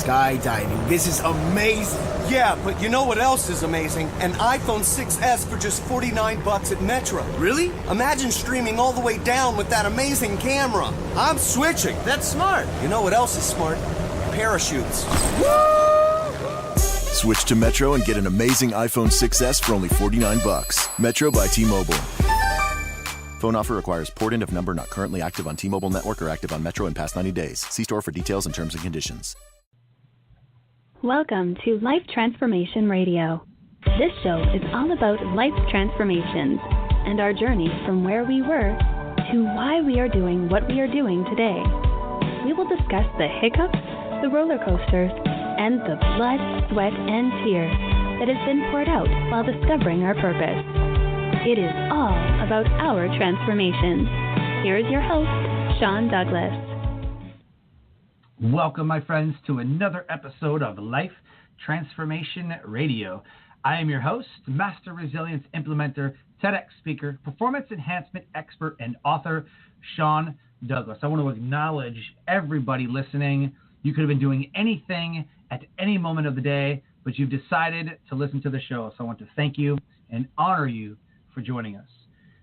skydiving. This is amazing. Yeah, but you know what else is amazing? An iPhone 6S for just $49 at Metro. Really? Imagine streaming all the way down with that amazing camera. I'm switching. That's smart. You know what else is smart? Parachutes. Switch to Metro and get an amazing iPhone 6S for only $49. Metro by T-Mobile. Phone offer requires port-in of number not currently active on T-Mobile network or active on Metro in past 90 days. See store for details and terms and conditions. Welcome to Life Transformation Radio. This show is all about life transformations and our journey from where we were to why we are doing what we are doing today. We will discuss the hiccups, the roller coasters, and the blood, sweat, and tears that has been poured out while discovering our purpose. It is all about our transformation. Here is your host, Sean Douglas. Welcome, my friends, to another episode of Life Transformation Radio. I am your host, Master Resilience Implementer, TEDx speaker, performance enhancement expert, and author, Sean Douglas. I want to acknowledge everybody listening. You could have been doing anything at any moment of the day, but you've decided to listen to the show. So I want to thank you and honor you for joining us.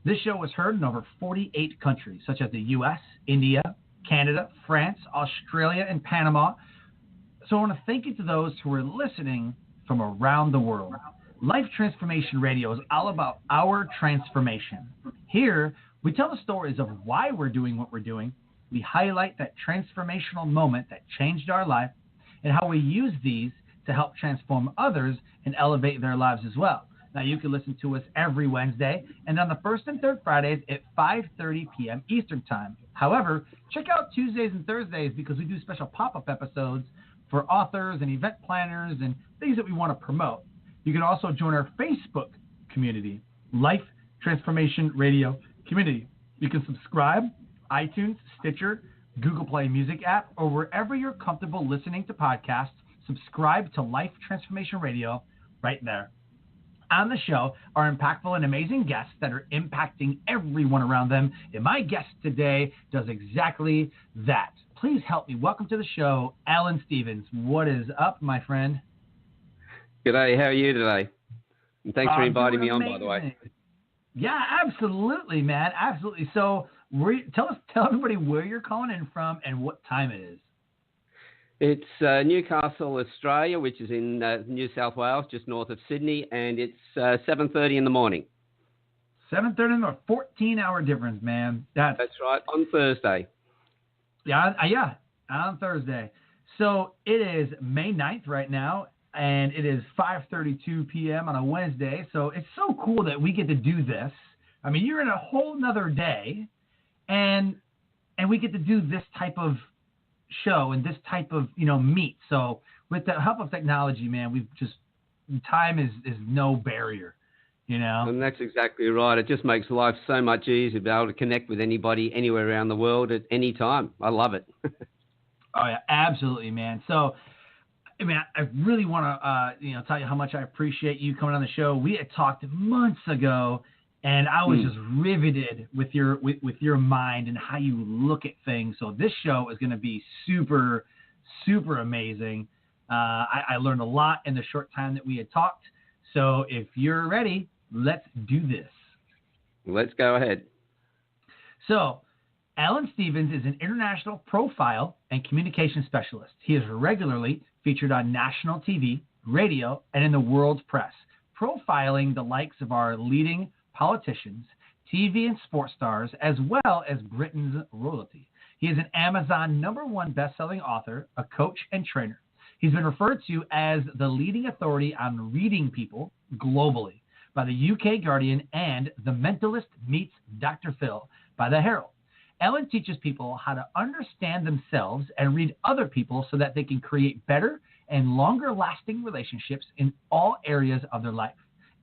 This show was heard in over 48 countries, such as the U.S., India, Canada, France, Australia, and Panama. So I want to thank you to those who are listening from around the world. Life Transformation Radio is all about our transformation. Here, we tell the stories of why we're doing what we're doing. We highlight that transformational moment that changed our life and how we use these to help transform others and elevate their lives as well. Now, you can listen to us every Wednesday and on the first and third Fridays at 5:30 p.m. Eastern Time. However, check out Tuesdays and Thursdays because we do special pop-up episodes for authors and event planners and things that we want to promote. You can also join our Facebook community, Life Transformation Radio Community. You can subscribe, iTunes, Stitcher, Google Play Music app, or wherever you're comfortable listening to podcasts. Subscribe to Life Transformation Radio right there. On the show are impactful and amazing guests that are impacting everyone around them. And my guest today does exactly that. Please help me welcome to the show, Alan Stevens. What is up, my friend? G'day, how are you today? And thanks for inviting me on, by the way. Yeah, absolutely, man. Absolutely. So tell everybody where you're calling in from and what time it is. It's Newcastle, Australia, which is in New South Wales, just north of Sydney, and it's 7:30 in the morning. 7:30 in the 14-hour difference, man. That's right, on Thursday. Yeah, on Thursday. So it is May 9th right now, and it is 5:32 p.m. on a Wednesday. So it's so cool that we get to do this. I mean, you're in a whole nother day, and we get to do this type of show and this type of meet. So with the help of technology, man, time is no barrier, And that's exactly right. It just makes life so much easier to be able to connect with anybody anywhere around the world at any time. I love it. Oh yeah, absolutely, man. So I mean, I really want to tell you how much I appreciate you coming on the show. We had talked months ago, and I was just riveted with your mind and how you look at things. So this show is going to be super, super amazing. I learned a lot in the short time that we had talked. So if you're ready, let's do this. Let's go ahead. So Alan Stevens is an international profile and communication specialist. He is regularly featured on national TV, radio, and in the world's press, profiling the likes of our leading politicians, TV and sports stars, as well as Britain's royalty. He is an Amazon #1 best-selling author, a coach, and trainer. He's been referred to as the leading authority on reading people globally by the UK Guardian and The Mentalist meets Dr. Phil by the Herald. Ellen teaches people how to understand themselves and read other people so that they can create better and longer-lasting relationships in all areas of their life.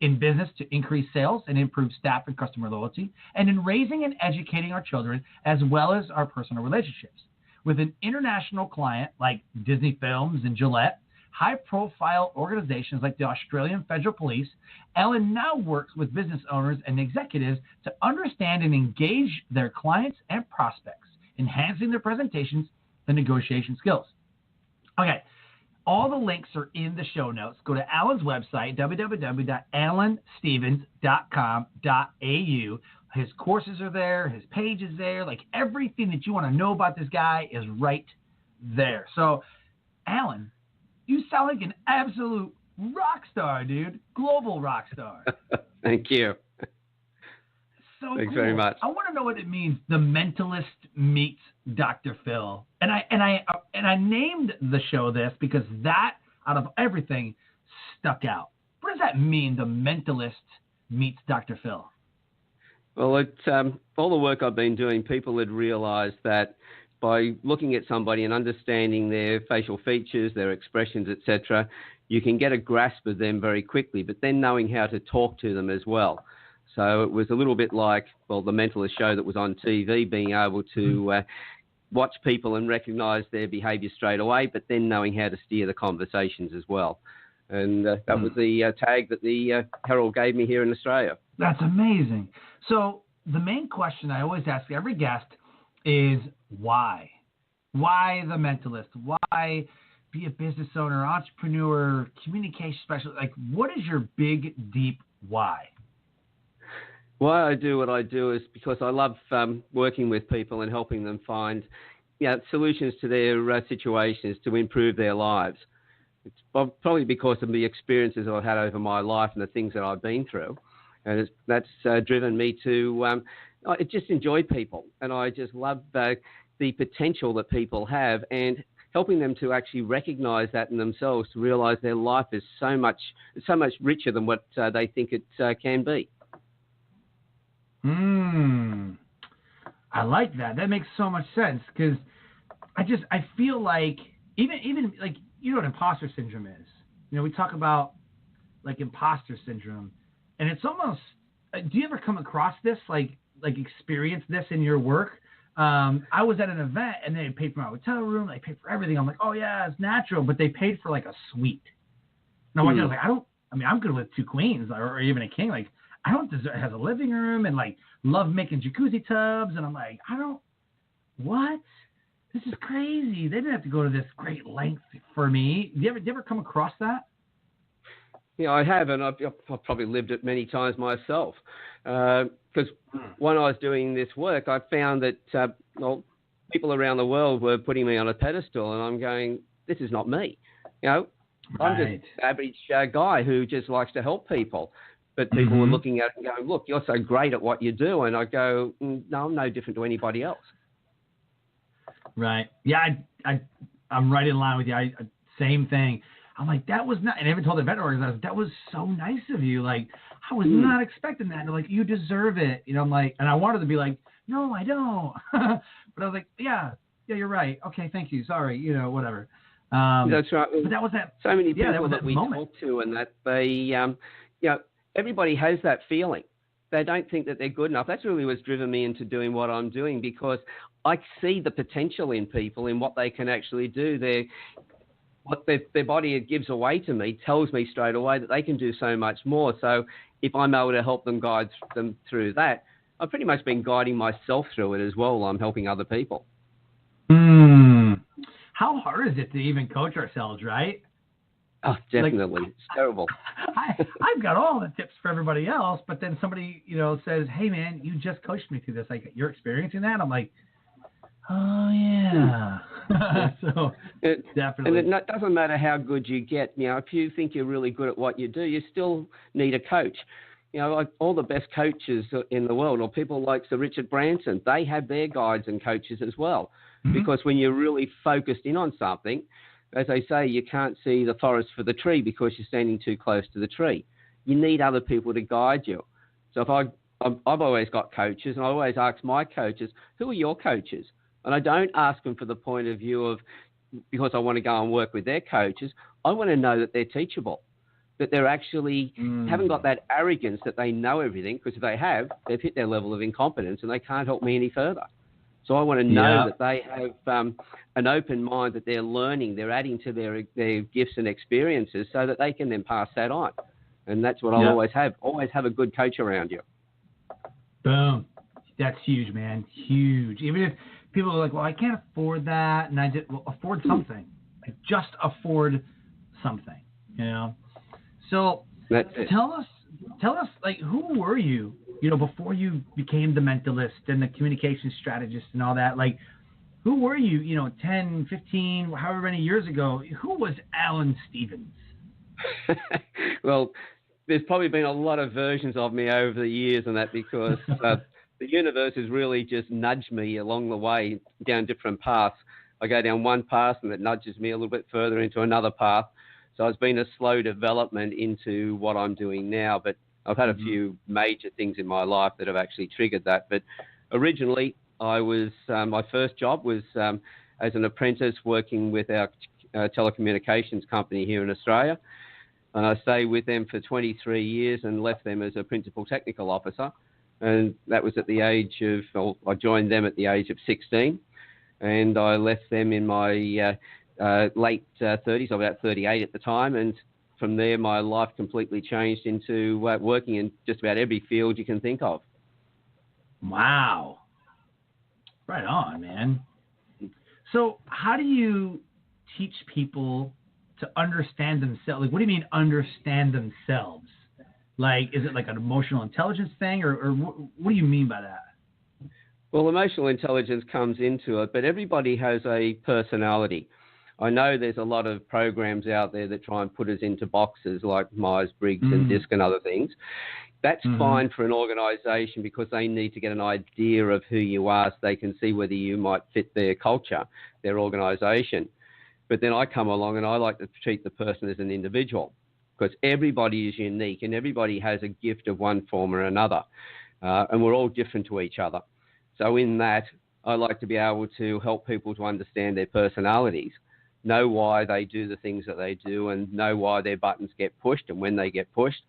In business to increase sales and improve staff and customer loyalty, and in raising and educating our children as well as our personal relationships. With an international client like Disney Films and Gillette, high-profile organizations like the Australian Federal Police, Ellen now works with business owners and executives to understand and engage their clients and prospects, enhancing their presentations and negotiation skills. Okay, All the links are in the show notes. Go to Alan's website, www.alanstevens.com.au. His courses are there. His page is there. Like, everything that you want to know about this guy is right there. So, Alan, you sound like an absolute rock star, dude. Global rock star. Thank you. So Thanks cool. very much. I want to know what it means. The Mentalist meets Dr. Phil, and I named the show this because that, out of everything, stuck out. What does that mean? The Mentalist meets Dr. Phil. Well, it's all the work I've been doing. People had realised that by looking at somebody and understanding their facial features, their expressions, etc., you can get a grasp of them very quickly. But then knowing how to talk to them as well. So it was a little bit like, well, the Mentalist show that was on TV, being able to watch people and recognise their behaviour straight away, but then knowing how to steer the conversations as well. And that was the tag that the Herald gave me here in Australia. That's amazing. So the main question I always ask every guest is why? Why the Mentalist? Why be a business owner, entrepreneur, communication specialist? Like, what is your big, deep why? Why I do what I do is because I love working with people and helping them find solutions to their situations to improve their lives. It's probably because of the experiences I've had over my life and the things that I've been through. And that's driven me to I just enjoy people. And I just love the potential that people have and helping them to actually recognize that in themselves, to realize their life is so much richer than what they think it can be. I like that. That makes so much sense because I feel like even like, you know what imposter syndrome is. You know, we talk about like imposter syndrome, and it's almost. Do you ever come across this, like experience this in your work? I was at an event and they paid for my hotel room, they paid for everything. I'm like, oh yeah, it's natural, but they paid for like a suite. And I was like, I'm good with two queens or even a king. Like, I don't deserve. It has a living room and like love making jacuzzi tubs, and I'm like, what? This is crazy. They didn't have to go to this great length for me. Do you ever come across that? Yeah, I have, and I've probably lived it many times myself. Because when I was doing this work, I found that people around the world were putting me on a pedestal, and I'm going, this is not me. You know, I'm just an average guy who just likes to help people. But people were looking at it and going, look, you're so great at what you do. And I go, no, I'm no different to anybody else. Right. Yeah, I'm right in line with you. Same thing. I'm like, that was not, and I even told the event organizer, that was so nice of you. Like, I was not expecting that. They're like, you deserve it. You know, I'm like, and I wanted to be like, no, I don't. But I was like, yeah, you're right. Okay, thank you. Sorry, you know, whatever. That's right. But that was that. So many people that we moment. talk to, and that they, everybody has that feeling. They don't think that they're good enough. That's really what's driven me into doing what I'm doing, because I see the potential in people, in what they can actually do. What their body gives away to me tells me straight away that they can do so much more. So if I'm able to help them, guide them through that, I've pretty much been guiding myself through it as well. I'm helping other people. How hard is it to even coach ourselves, right? Oh, definitely. It's terrible. I've got all the tips for everybody else, but then somebody, says, hey, man, you just coached me through this. Like, you're experiencing that? I'm like, oh, yeah. So, definitely. And it doesn't matter how good you get. If you think you're really good at what you do, you still need a coach. Like all the best coaches in the world, or people like Sir Richard Branson, they have their guides and coaches as well. Because when you're really focused in on something, as they say, you can't see the forest for the tree because you're standing too close to the tree. You need other people to guide you. So if I've always got coaches, and I always ask my coaches, who are your coaches? And I don't ask them for the point of view of, because I want to go and work with their coaches. I want to know that they're teachable, that they're actually haven't got that arrogance that they know everything, because if they have, they've hit their level of incompetence and they can't help me any further. So I want to know that they have an open mind, that they're learning, they're adding to their gifts and experiences so that they can then pass that on. And that's what I'll always have. Always have a good coach around you. Boom. That's huge, man. Huge. Even if people are like, well, I can't afford that, and afford something. like just afford something, you know? So That's it. tell us, like, who were you, before you became the mentalist and the communication strategist and all that? Like, who were you, 10, 15, however many years ago? Who was Alan Stevens? Well, there's probably been a lot of versions of me over the years and that, because the universe has really just nudged me along the way down different paths. I go down one path and it nudges me a little bit further into another path. So it's been a slow development into what I'm doing now, but I've had a few major things in my life that have actually triggered that. But originally, I was my first job was as an apprentice working with our telecommunications company here in Australia. And I stayed with them for 23 years and left them as a principal technical officer. And that was at the age of, well, I joined them at the age of 16. And I left them in my late 30s, about 38 at the time. And from there, my life completely changed into working in just about every field you can think of. Wow. Right on, man. So how do you teach people to understand themselves? Like, what do you mean understand themselves? Like, is it like an emotional intelligence thing, or what do you mean by that? Well, emotional intelligence comes into it, but everybody has a personality. I know there's a lot of programs out there that try and put us into boxes like Myers-Briggs and DISC and other things. That's fine for an organization because they need to get an idea of who you are so they can see whether you might fit their culture, their organization. But then I come along and I like to treat the person as an individual, because everybody is unique and everybody has a gift of one form or another. And we're all different to each other. So in that, I like to be able to help people to understand their personalities, know why they do the things that they do, and know why their buttons get pushed and when they get pushed,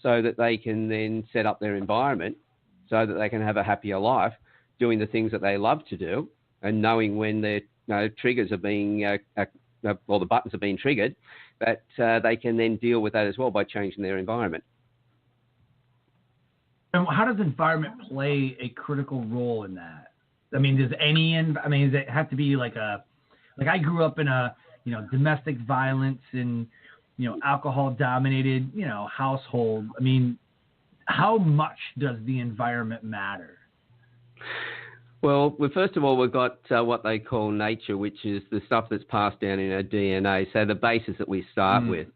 so that they can then set up their environment so that they can have a happier life doing the things that they love to do, and knowing when their triggers are being, or the buttons are being triggered, that they can then deal with that as well by changing their environment. And how does environment play a critical role in that? I mean, does it have to be like I grew up in a, domestic violence and, alcohol dominated, household. I mean, how much does the environment matter? Well, first of all, we've got what they call nature, which is the stuff that's passed down in our DNA. So the basis that we start with.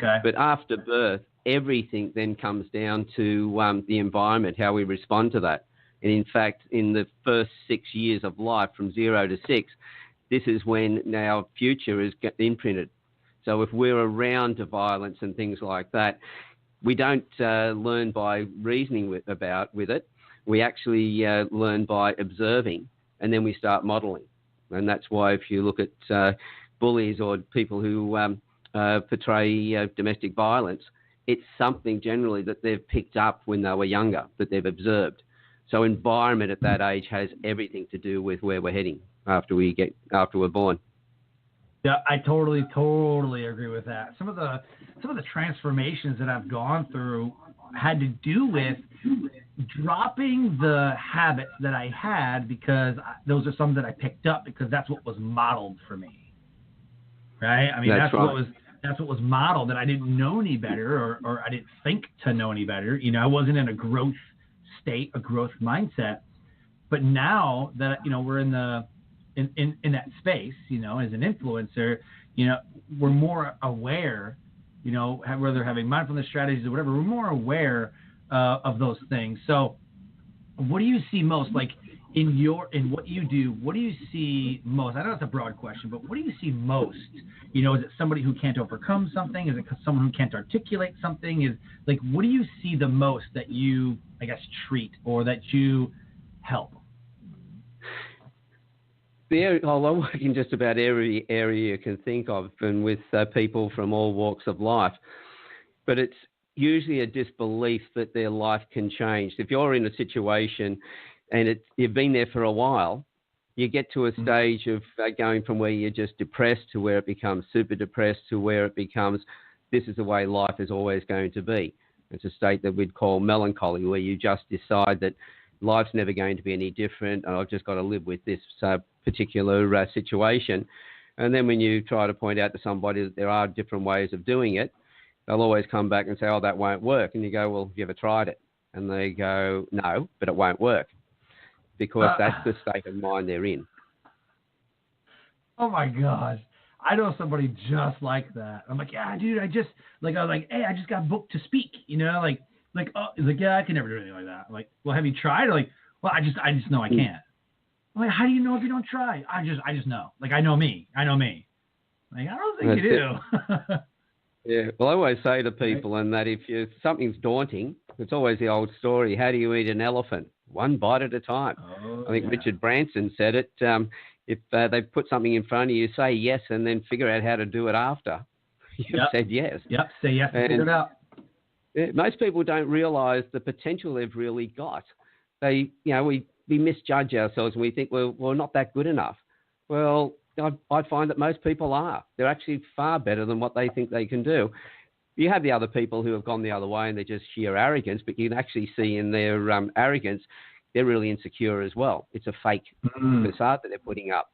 Okay. But after birth, everything then comes down to the environment, how we respond to that. And in fact, in the first 6 years of life, from 0 to 6, this is when our future is imprinted. So if we're around to violence and things like that, we don't learn by reasoning with it. We actually learn by observing, and then we start modeling. And that's why if you look at bullies or people who portray domestic violence, it's something generally that they've picked up when they were younger, that they've observed. So environment at that age has everything to do with where we're heading after we're born. Yeah, I totally agree with that. Some of the transformations that I've gone through had to do with dropping the habits that I had, because those are some that I picked up because that's what was modeled for me. Right? I mean, that's what was modeled, that I didn't know any better, or I didn't think to know any better. I wasn't in a growth state, a growth mindset. But now that, we're in that space, as an influencer, we're more aware, whether having mindfulness strategies or whatever, we're more aware of those things. So what do you see most, like in what you do, what do you see most? I know it's a broad question, but what do you see most? Is it somebody who can't overcome something? Is it someone who can't articulate something? What do you see the most that you, I guess, treat or that you help? I work in just about every area you can think of, and with people from all walks of life. But it's usually a disbelief that their life can change. If you're in a situation and you've been there for a while, you get to a stage of going from where you're just depressed to where it becomes super depressed to where it becomes, this is the way life is always going to be. It's a state that we'd call melancholy, where you just decide that life's never going to be any different, and I've just got to live with this particular situation. And then when you try to point out to somebody that there are different ways of doing it, they'll always come back and say, oh, that won't work. And you go, well, have you ever tried it? And they go, no, but it won't work, because that's the state of mind they're in. Oh, my gosh. I know somebody just like that. I'm like, yeah, dude, I was like, hey, I just got booked to speak, oh, he's like, yeah, I can never do anything like that. I'm like, well, have you tried? Like, well, I just know I can't. I'm like, how do you know if you don't try? I just know. Like, I know me. Like, I don't think you do. Yeah. Well, I always say to people, and that if something's daunting, it's always the old story. How do you eat an elephant? One bite at a time. Oh, I think Richard Branson said it. If they put something in front of you, say yes, and then figure out how to do it after you've said yes. Yep. Say yes and figure it out. Most people don't realise the potential they've really got. We misjudge ourselves and we think we're not that good enough. Well, I find that most people are. They're actually far better than what they think they can do. You have the other people who have gone the other way and they're just sheer arrogance, but you can actually see in their arrogance, they're really insecure as well. It's a fake facade that they're putting up.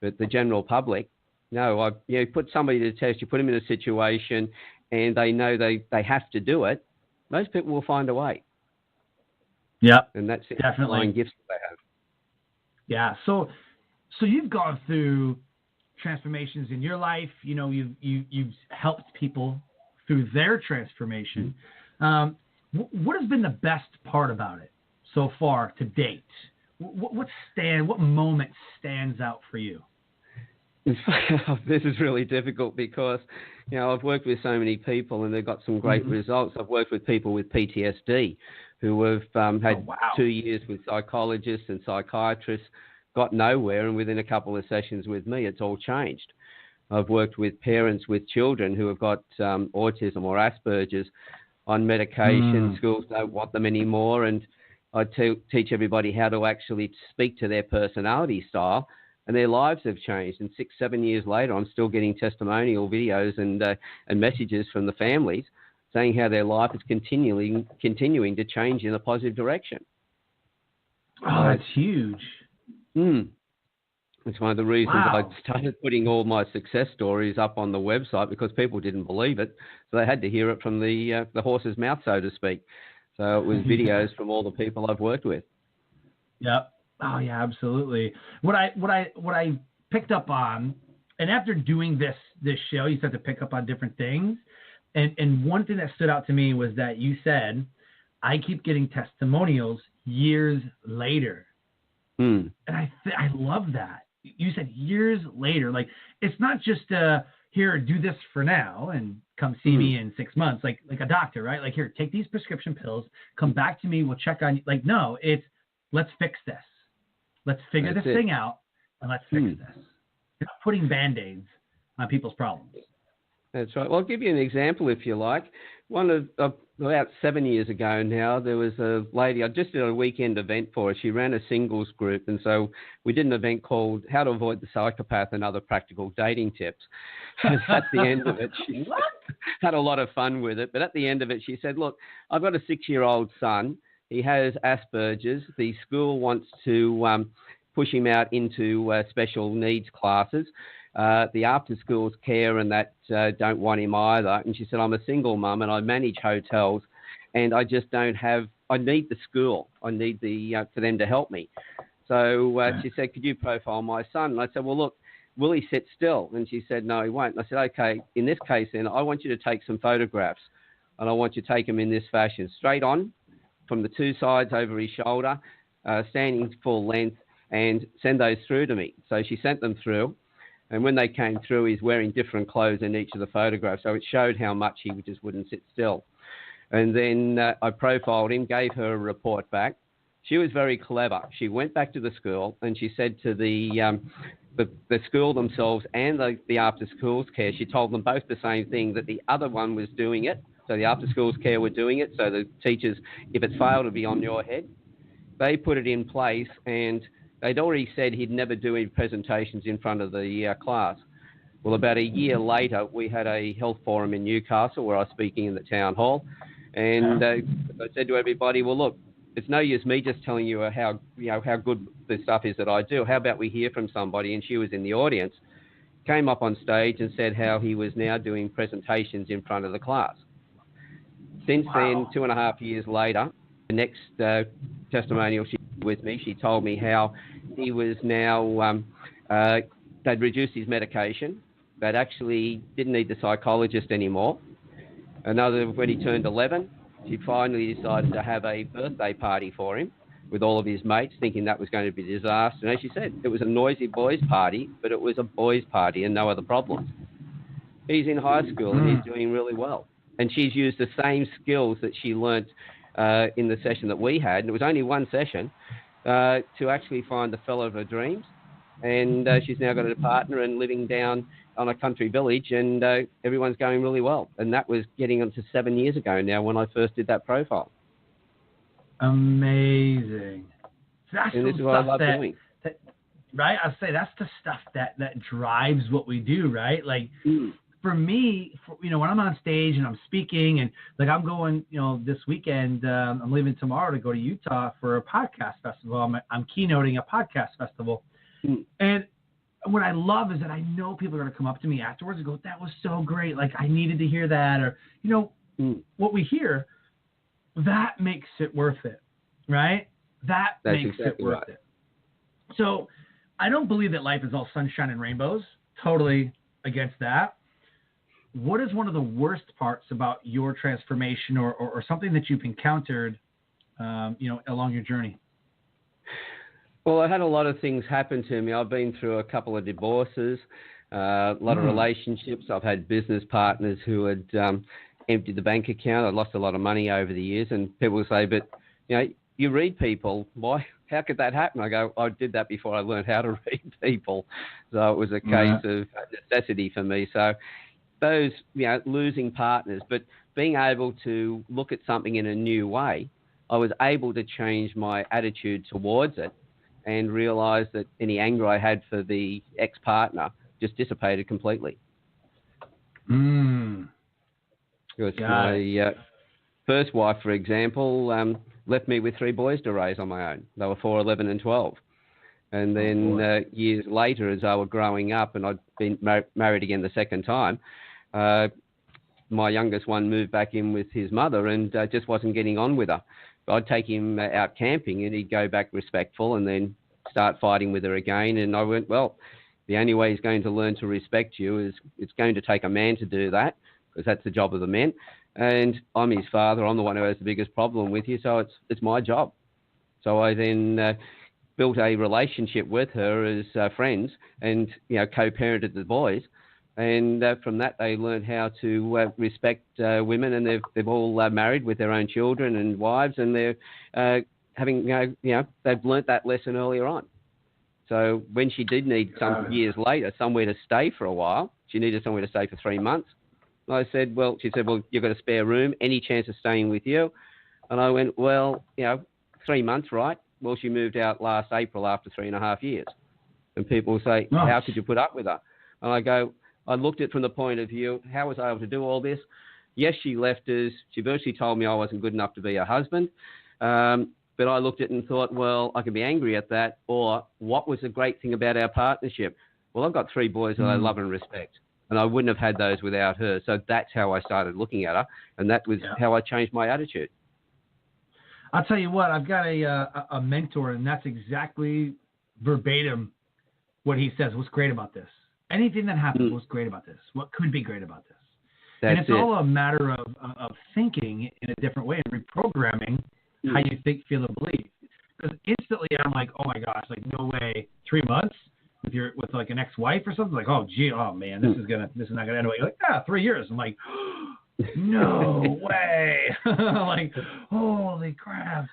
But the general public, no, you put somebody to the test, you put them in a situation and they know they have to do it, most people will find a way. Yeah. And that's definitely gifts that they have. Yeah. So you've gone through transformations in your life. You've helped people through their transformation. What has been the best part about it so far to date? What moment stands out for you? This is really difficult because, I've worked with so many people and they've got some great results. I've worked with people with PTSD who have had 2 years with psychologists and psychiatrists, got nowhere, and within a couple of sessions with me, it's all changed. I've worked with parents with children who have got autism or Asperger's on medication. Schools don't want them anymore, and I teach everybody how to actually speak to their personality style, and their lives have changed. And 6-7 years later, I'm still getting testimonial videos and messages from the families saying how their life is continuing to change in a positive direction. Oh, that's huge. It's one of the reasons I started putting all my success stories up on the website, because people didn't believe it. So they had to hear it from the horse's mouth, so to speak. So it was videos from all the people I've worked with. Yep. Oh yeah, absolutely. What I picked up on, and after doing this show, you start to pick up on different things. And one thing that stood out to me was that you said, I keep getting testimonials years later. And I love that. You said years later. Like, it's not just here, do this for now and come see me in 6 months, like a doctor, right? Like, here, take these prescription pills, come back to me, we'll check on you. Like, no, it's let's fix this. Let's figure this thing out and let's fix this. You're not putting Band-Aids on people's problems. That's right. Well, I'll give you an example if you like. About 7 years ago now, there was a lady, I just did a weekend event for her. She ran a singles group, and so we did an event called How to Avoid the Psychopath and Other Practical Dating Tips. And at the end of it, she had a lot of fun with it, but at the end of it, she said, look, I've got a 6-year-old son. He has Asperger's. The school wants to push him out into special needs classes. The after-schools care and that don't want him either. And she said, I'm a single mum and I manage hotels and I just don't have – I need the school. I need for them to help me. So she said, could you profile my son? And I said, well, look, will he sit still? And she said, no, he won't. And I said, okay, in this case then, I want you to take some photographs and I want you to take them in this fashion, straight on from the two sides over his shoulder, standing full length, and send those through to me. So she sent them through. And when they came through, he's wearing different clothes in each of the photographs. So it showed how much he just wouldn't sit still. And then I profiled him, gave her a report back. She was very clever. She went back to the school and she said to the school themselves and the after-schools care, she told them both the same thing, that the other one was doing it. So the after-schools care were doing it. So the teachers, if it failed, to be on your head. They put it in place, and they'd already said he'd never do any presentations in front of the class. Well, about a year later, we had a health forum in Newcastle where I was speaking in the town hall. And I said to everybody, well, look, it's no use me just telling you how good the stuff is that I do. How about we hear from somebody? And she was in the audience. came up on stage and said how he was now doing presentations in front of the class. Since then, 2.5 years later, the next testimonial she did with me, she told me how he was now, they'd reduced his medication, but actually didn't need the psychologist anymore. Another, when he turned 11, she finally decided to have a birthday party for him with all of his mates, thinking that was going to be a disaster. And as she said, it was a noisy boys' party, but it was a boys' party and no other problems. He's in high school and he's doing really well. And she's used the same skills that she learnt in the session that we had, and it was only one session, to actually find the fellow of her dreams. And she's now got a partner and living down on a country village, and everyone's going really well. And that was getting on to 7 years ago now when I first did that profile. Amazing. That's and this is what I love doing. Right? I'll say that's the stuff that drives what we do, right? Like, for me, when I'm on stage and I'm speaking and like I'm going, this weekend, I'm leaving tomorrow to go to Utah for a podcast festival. I'm keynoting a podcast festival. And what I love is that I know people are going to come up to me afterwards and go, that was so great. Like, I needed to hear that. Or, what we hear, that makes it worth it, right? That's makes exactly it worth it. So I don't believe that life is all sunshine and rainbows. Totally against that. What is one of the worst parts about your transformation or something that you've encountered, along your journey? Well, I had a lot of things happen to me. I've been through a couple of divorces, a lot of relationships. I've had business partners who had emptied the bank account. I lost a lot of money over the years. And people will say, but, you read people. Why? How could that happen? I go, I did that before I learned how to read people. So it was a case of necessity for me. So those, losing partners, but being able to look at something in a new way, I was able to change my attitude towards it and realize that any anger I had for the ex-partner just dissipated completely. Because my first wife, for example, left me with 3 boys to raise on my own. They were 4, 11, and 12. And then years later, as I was growing up, and I'd been married again the second time, my youngest one moved back in with his mother and just wasn't getting on with her. I'd take him out camping and he'd go back respectful and then start fighting with her again. And I went, well, the only way he's going to learn to respect you is it's going to take a man to do that, because that's the job of the men. And I'm his father. I'm the one who has the biggest problem with you, so it's my job. So I then built a relationship with her as friends and, co-parented the boys. And from that, they learned how to respect women, and they've all married with their own children and wives, and they're having, they've learnt that lesson earlier on. So when she did need some years later somewhere to stay for a while, she needed somewhere to stay for 3 months. And I said, she said, you've got a spare room, any chance of staying with you? And I went, 3 months, right? Well, she moved out last April after 3.5 years. And people say, how could you put up with her? And I go, I looked at it from the point of view, how was I able to do all this? Yes, she left us. She virtually told me I wasn't good enough to be her husband. But I looked at it and thought, well, I can be angry at that. Or what was the great thing about our partnership? Well, I've got 3 boys that I love and respect. And I wouldn't have had those without her. So that's how I started looking at her. And that was how I changed my attitude. I'll tell you what, I've got a mentor, and that's exactly verbatim what he says. What's great about this? Anything that happens, what's great about this? What could be great about this? And it's all a matter of thinking in a different way and reprogramming how you think, feel, and believe. Because instantly I'm like, oh my gosh, like no way, 3 months with like an ex-wife or something. Like, oh man, this is not gonna end well. You're like, 3 years. I'm like, no way. Like, holy crap.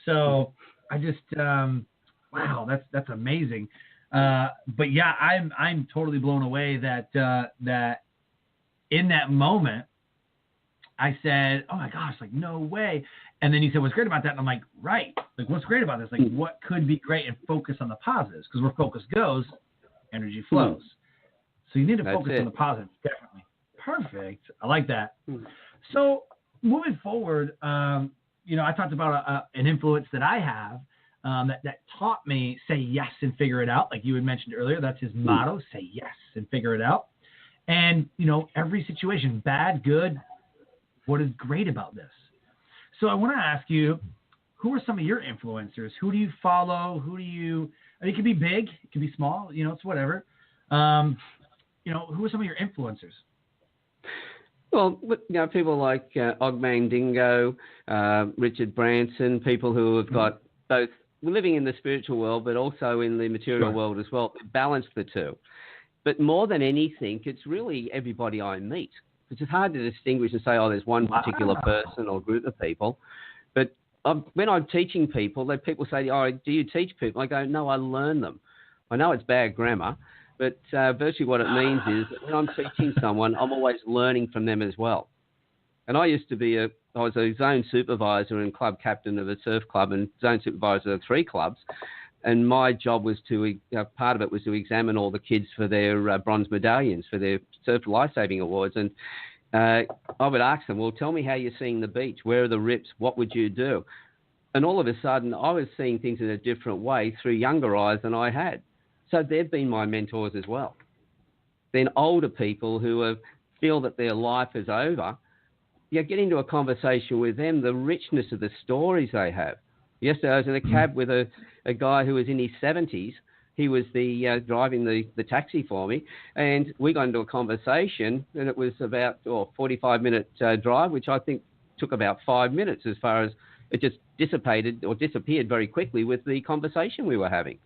So I just, wow, that's amazing. But yeah, I'm totally blown away that in that moment I said, oh my gosh, like no way. And then he said, what's great about that? And I'm like, right. Like, what's great about this? Like, what could be great? And focus on the positives, because where focus goes, energy flows. So you need to focus on the positives, definitely. Perfect. I like that. So moving forward, I talked about an influence that I have. that taught me say yes and figure it out. Like you had mentioned earlier, that's his motto: say yes and figure it out. And every situation, bad, good, what is great about this? So I want to ask you, who are some of your influencers? Who do you follow? It could be big, it could be small, it's whatever. Who are some of your influencers? Well, people like Ogman Dingo, Richard Branson, people who have got both living in the spiritual world, but also in the material world as well, balance the two. But more than anything, it's really everybody I meet. It's hard to distinguish and say, there's one particular person or group of people. But when I'm teaching people, people say, do you teach people? I go, no, I learn them. I know it's bad grammar, but virtually what it means is that when I'm teaching someone, I'm always learning from them as well. And I used to I was a zone supervisor and club captain of a surf club and zone supervisor of 3 clubs. And my job was part of it was to examine all the kids for their bronze medallions, for their surf lifesaving awards. And I would ask them, well, tell me how you're seeing the beach. Where are the rips? What would you do? And all of a sudden, I was seeing things in a different way through younger eyes than I had. So they've been my mentors as well. Then older people who feel that their life is over, get into a conversation with them, the richness of the stories they have. Yesterday, I was in a cab with a guy who was in his 70s. He was driving the taxi for me, and we got into a conversation, and it was about a 45-minute drive, which I think took about 5 minutes as far as it just dissipated or disappeared very quickly with the conversation we were having.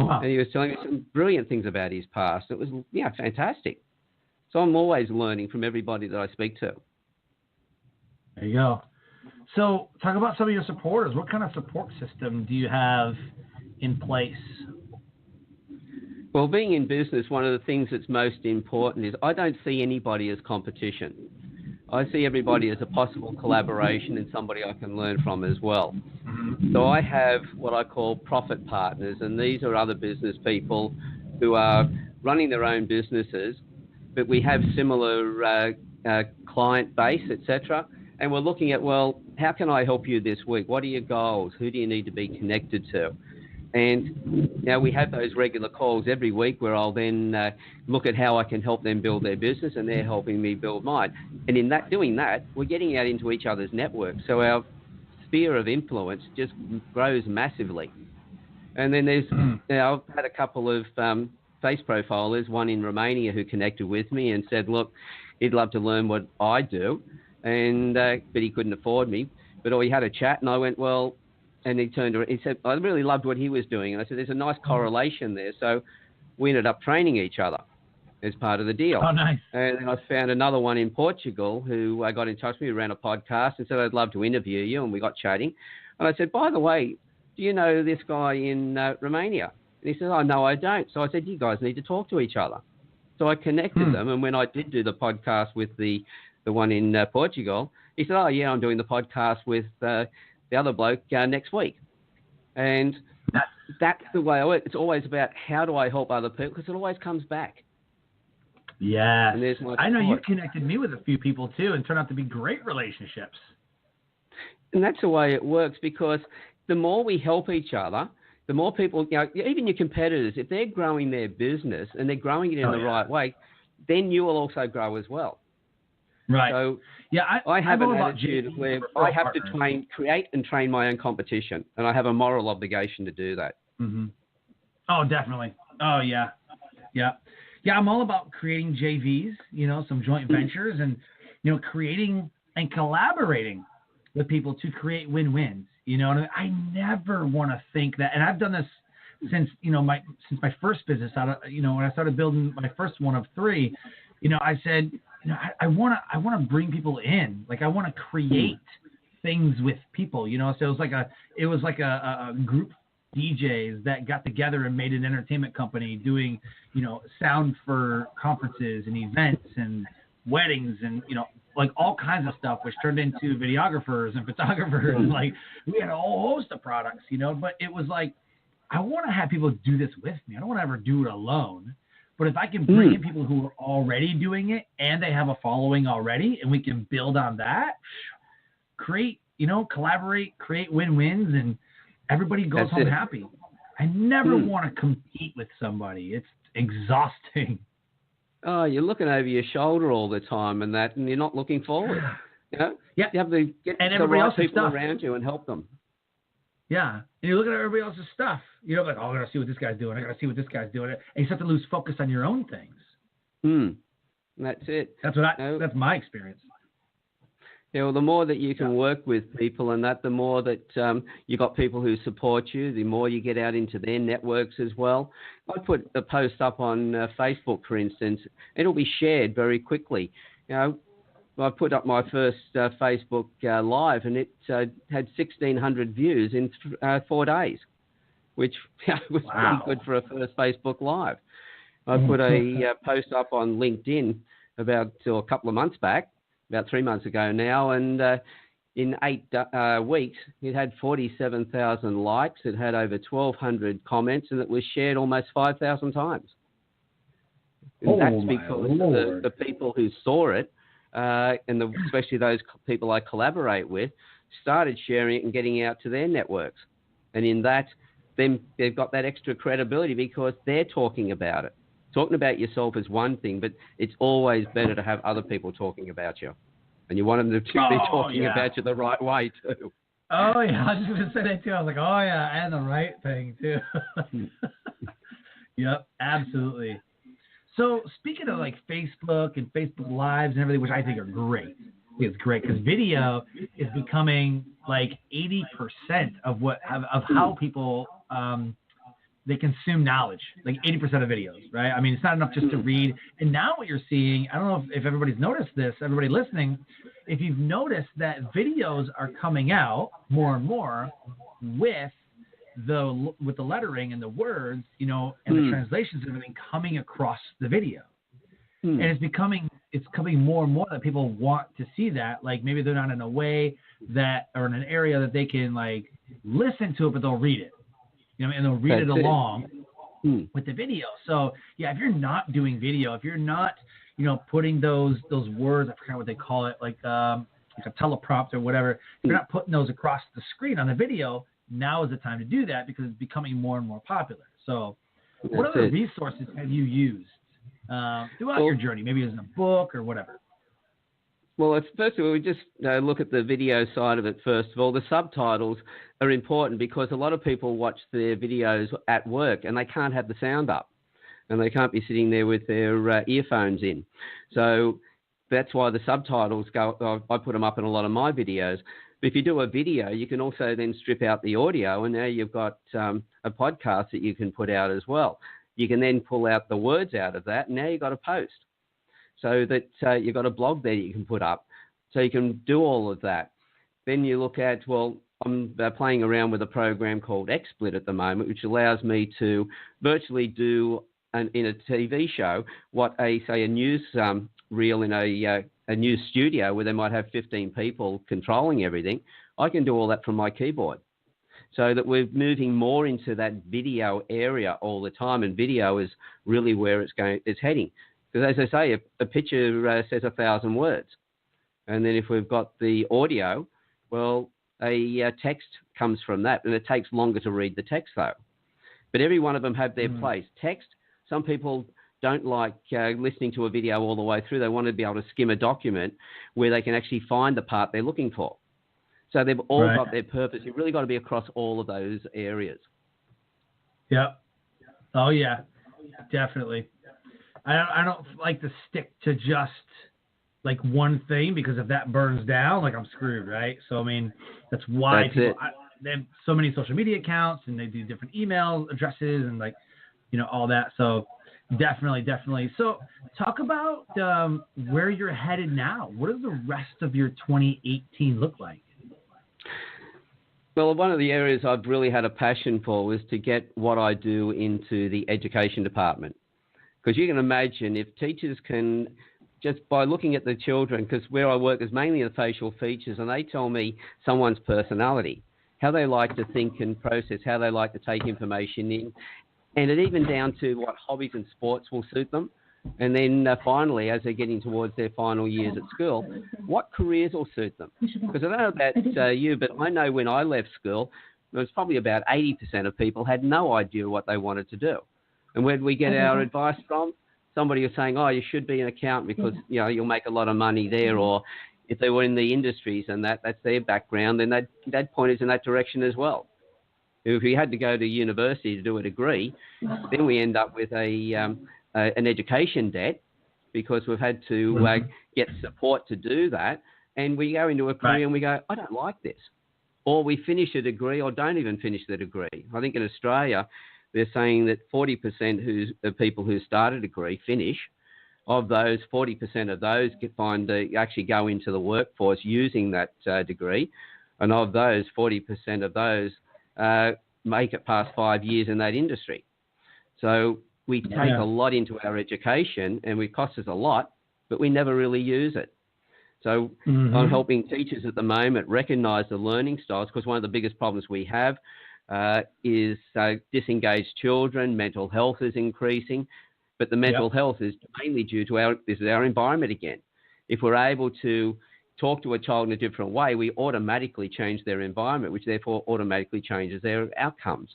Wow. And he was telling me some brilliant things about his past. It was, fantastic. So I'm always learning from everybody that I speak to. There you go. So talk about some of your supporters. What kind of support system do you have in place? Well, being in business, one of the things that's most important is I don't see anybody as competition. I see everybody as a possible collaboration and somebody I can learn from as well. So I have what I call profit partners, and these are other business people who are running their own businesses, but we have similar client base, etc. And we're looking at, well, how can I help you this week? What are your goals? Who do you need to be connected to? And now we have those regular calls every week where I'll then look at how I can help them build their business, and they're helping me build mine. And in doing that, we're getting out into each other's networks. So our sphere of influence just grows massively. And then there's, I've had a couple of face profilers, one in Romania who connected with me and said, look, he'd love to learn what I do. And but he couldn't afford me. But we had a chat, and I went, well, and he turned around. He said, I really loved what he was doing. And I said, there's a nice correlation there. So we ended up training each other as part of the deal. Oh, nice. And then I found another one in Portugal who got in touch with me, ran a podcast, and said, I'd love to interview you. And we got chatting. And I said, by the way, do you know this guy in Romania? And he said, oh, no, I don't. So I said, you guys need to talk to each other. So I connected them. And when I did do the podcast with the one in Portugal, he said, oh, yeah, I'm doing the podcast with the other bloke next week. And that's the way I work. It's always about how do I help other people, because it always comes back. Yeah. I know you support. connected me with a few people, too, and turned out to be great relationships. And that's the way it works, because the more we help each other, the more people, even your competitors, if they're growing their business and they're growing it in the right way, then you will also grow as well. Right. So I have an attitude where I have to create and train my own competition, and I have a moral obligation to do that. Mm-hmm. Oh, definitely. Oh, yeah. Yeah. Yeah, I'm all about creating JVs, some joint ventures, and, creating and collaborating with people to create win-wins. And I never want to think that, and I've done this since, since my first business, when I started building my first one of 3, I said, I want to bring people in. Like, I want to create things with people, so it was like a group DJs that got together and made an entertainment company doing, sound for conferences and events and weddings and, like all kinds of stuff, which turned into videographers and photographers. And like, we had a whole host of products, but it was like, I want to have people do this with me. I don't want to ever do it alone. But if I can bring in people who are already doing it and they have a following already, and we can build on that, create, collaborate, create win-wins. And, Everybody goes That's home it. happy. I never want to compete with somebody. It's exhausting. Oh, you're looking over your shoulder all the time and you're not looking forward. Yeah. You have to get And the everybody right else's people stuff. around you and help them. Yeah. And you're looking at everybody else's stuff. You know, like, oh, I got to see what this guy's doing. I got to see what this guy's doing. And you start to lose focus on your own things. That's it. That's that's my experience. Yeah, well, the more that you can work with people and the more that you got people who support you, the more you get out into their networks as well. I put a post up on Facebook, for instance. It'll be shared very quickly. You know, I put up my first Facebook Live, and it had 1,600 views in 4 days, which was pretty good for a first Facebook Live. I put a post up on LinkedIn about a couple of months back, about 3 months ago now, and in 8 weeks, it had 47,000 likes. It had over 1,200 comments, and it was shared almost 5,000 times. And that's because the people who saw it, and especially those people I collaborate with, started sharing it and getting out to their networks. And in that, then they've got that extra credibility because they're talking about it. Talking about yourself is one thing, but it's always better to have other people talking about you. And you want them to be talking about you the right way, too. Oh, yeah. I was just going to say that, too. I was like, oh, yeah, and the right thing, too. Yep, absolutely. So speaking of, like, Facebook and Facebook Lives and everything, which I think are great. I think it's great because video is becoming, like, 80% of how people they consume knowledge, like 80% of videos, right? I mean, it's not enough just to read. And now what you're seeing, I don't know if everybody's noticed this, everybody listening, if you've noticed that videos are coming out more and more with the lettering and the words, you know, and the translations and everything coming across the video. And it's becoming more and more that people want to see that. Like maybe they're not in a way that, or in an area that they can like listen to it, but they'll read it. You know, and they'll read it along with the video. So yeah, if you're not doing video, if you're not, you know, putting those words, I forgot what they call it, like a teleprompter or whatever, if you're not putting those across the screen on the video, now is the time to do that because it's becoming more and more popular. So what other resources have you used throughout your journey? Maybe it's in a book or whatever. Well, first of all, we just look at the video side of it first of all. The subtitles are important because a lot of people watch their videos at work and they can't have the sound up and they can't be sitting there with their earphones in. So that's why the subtitles go. I put them up in a lot of my videos. But if you do a video, you can also then strip out the audio and now you've got a podcast that you can put out as well. You can then pull out the words out of that and now you've got a post. So that you've got a blog there you can put up. So you can do all of that. Then you look at, well, I'm playing around with a program called XSplit at the moment, which allows me to virtually do in a TV show what a news reel in a news studio where they might have 15 people controlling everything. I can do all that from my keyboard. So that we're moving more into that video area all the time, and video is really where it's heading. Because as I say, a picture says 1,000 words. And then if we've got the audio, well, a text comes from that. And it takes longer to read the text, though. But every one of them have their place. Text, some people don't like listening to a video all the way through. They want to be able to skim a document where they can actually find the part they're looking for. So they've all got their purpose. You've really got to be across all of those areas. Yep. Oh, yeah, definitely. I don't like to stick to just like one thing because if that burns down, like I'm screwed, right? So I mean, that's why they have so many social media accounts and they do different email addresses and like, you know, all that. So definitely. So talk about where you're headed now. What does the rest of your 2018 look like? Well, one of the areas I've really had a passion for was to get what I do into the education department. Because you can imagine if teachers can, just by looking at the children, because where I work is mainly the facial features, and they tell me someone's personality, how they like to think and process, how they like to take information in, and it even down to what hobbies and sports will suit them. And then finally, as they're getting towards their final years at school, what careers will suit them? Because I don't know about you, but I know when I left school, There's probably about 80% of people had no idea what they wanted to do. And where did we get our advice from? Somebody was saying, oh, you should be an accountant because, you know, you'll make a lot of money there. Or if they were in the industries and that's their background, then they'd point us in that direction as well. If we had to go to university to do a degree, then we end up with an education debt because we've had to get support to do that. And we go into a career and we go, I don't like this. Or we finish a degree or don't even finish the degree. I think in Australia, they're saying that 40% of people who start a degree finish. Of those, 40% of those actually go into the workforce using that degree. And of those, 40% of those make it past 5 years in that industry. So we take a lot into our education and it costs us a lot, but we never really use it. So I'm helping teachers at the moment recognize the learning styles, because one of the biggest problems we have is disengaged children. Mental health is increasing, but the mental health is mainly due to our environment again. If we're able to talk to a child in a different way, we automatically change their environment, which therefore automatically changes their outcomes.